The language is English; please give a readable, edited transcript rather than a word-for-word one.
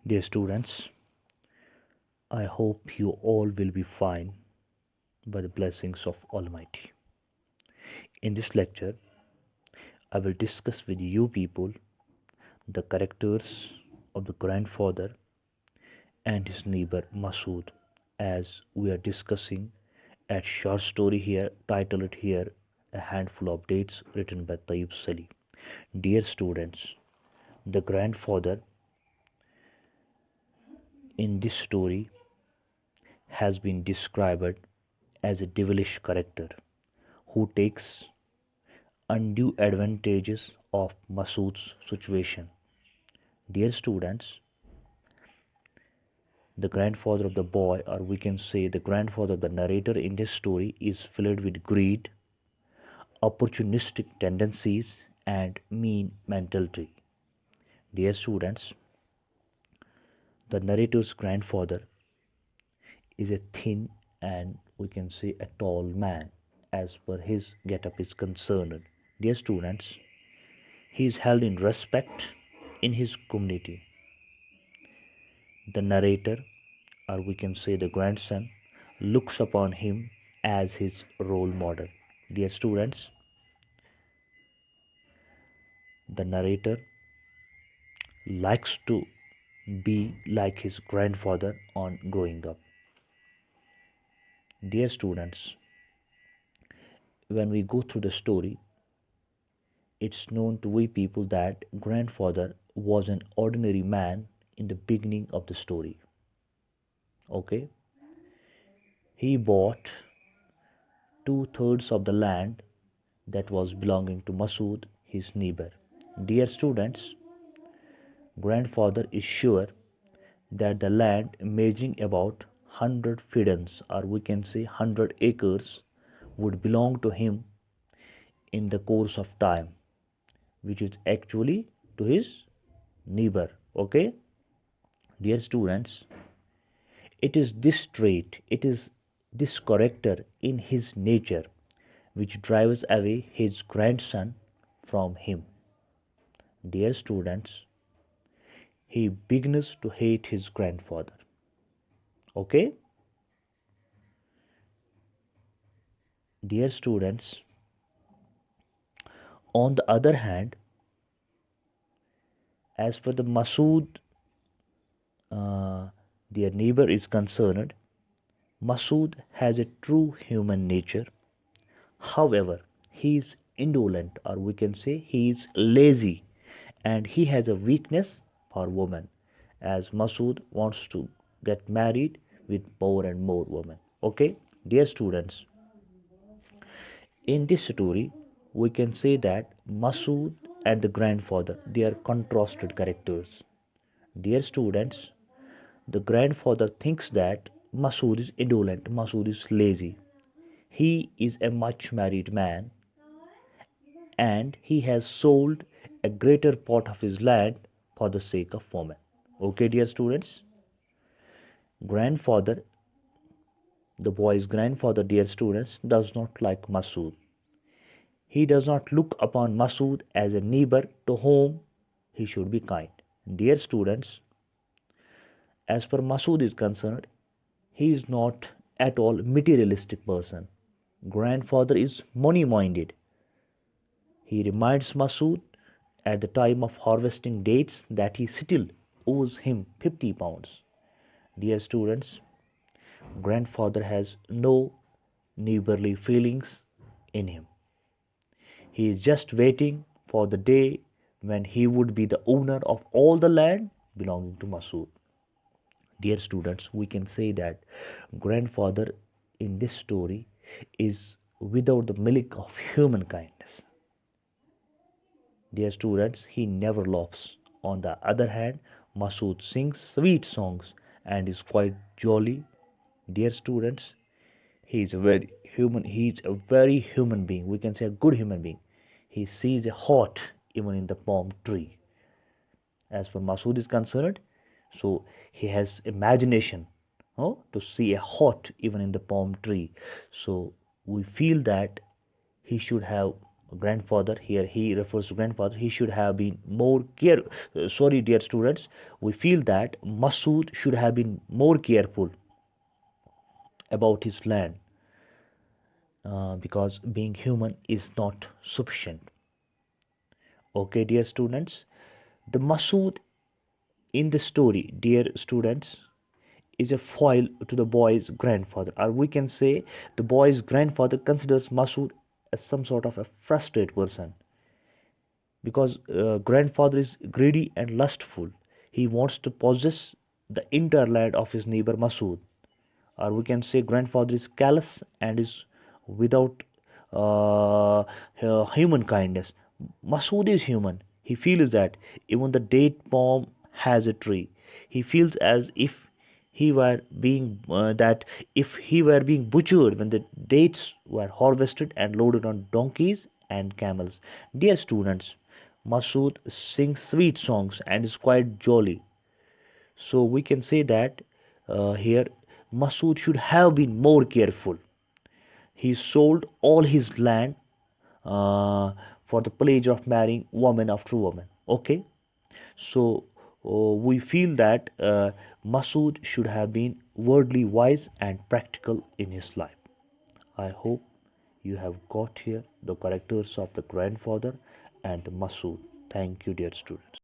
Dear students, I hope you all will be fine by the blessings of Almighty. In this lecture, I will discuss with you people the characters of the grandfather and his neighbor Masood, as we are discussing a short story here titled here A Handful of Dates written by Tayyib Sali. Dear students, the grandfather in this story has been described as a devilish character who takes undue advantages of Masood's situation. Dear students, the grandfather of the boy, or we can say the grandfather of the narrator in this story, is filled with greed, opportunistic tendencies, and mean mentality. Dear students, the narrator's grandfather is a thin and we can say a tall man as per his getup is concerned. Dear students, he is held in respect in his community. The narrator, or we can say the grandson, looks upon him as his role model. Dear students, the narrator likes to be like his grandfather on growing up. Dear students, when we go through the story, it's known to we people that grandfather was an ordinary man in the beginning of the story. Okay, he bought two-thirds of the land that was belonging to Masood, his neighbor. Dear students, grandfather is sure that the land measuring about 100 fidans, or we can say 100 acres, would belong to him in the course of time, which is actually to his neighbor. Okay, dear students, it is this trait, it is this character in his nature which drives away his grandson from him. Dear students, he begins to hate his grandfather. Okay? Dear students, on the other hand, as per the Masood, uh, their neighbor is concerned, Masood has a true human nature. However, he is indolent, or we can say he is lazy, and he has a weakness for women, as Masood wants to get married with more and more women. Okay, dear students, in this story, we can say that Masood and the grandfather, they are contrasted characters. Dear students, the grandfather thinks that Masood is indolent, Masood is lazy. He is a much married man and he has sold a greater part of his land for the sake of women. Okay, dear students, grandfather, the boy's grandfather, dear students, does not like Masood. He does not look upon Masood as a neighbor to whom he should be kind. Dear students, as per Masood is concerned, he is not at all materialistic person. Grandfather is money minded. He reminds Masood at the time of harvesting dates that he still owes him 50 pounds. Dear students, grandfather has no neighborly feelings in him. He is just waiting for the day when he would be the owner of all the land belonging to Masood. Dear students, we can say that grandfather in this story is without the milk of human kindness. Dear students, he never laughs. On the other hand, Masood sings sweet songs and is quite jolly. Dear students, he is a very human being. We can say a good human being. He sees a heart even in the palm tree. As for Masood is concerned, so he has imagination, to see a heart even in the palm tree. So we feel that he should have grandfather, here he refers to grandfather, he should have been more care. Sorry, dear students, we feel that Masood should have been more careful about his land, because being human is not sufficient. Okay, dear students, the Masood in the story, dear students, is a foil to the boy's grandfather, or we can say the boy's grandfather considers Masood as some sort of a frustrated person, because grandfather is greedy and lustful. He wants to possess the entire land of his neighbor Masood, or we can say grandfather is callous and is without human kindness. Masood is human. He feels that even the date palm has a tree. He feels as if he were being that if he were being butchered when the dates were harvested and loaded on donkeys and camels. Dear students, Masood sings sweet songs and is quite jolly. So we can say that here Masood should have been more careful. He sold all his land for the pleasure of marrying woman after woman. Okay, so we feel that Masood should have been worldly wise and practical in his life. I hope you have got here the characters of the grandfather and Masood. Thank you, dear students.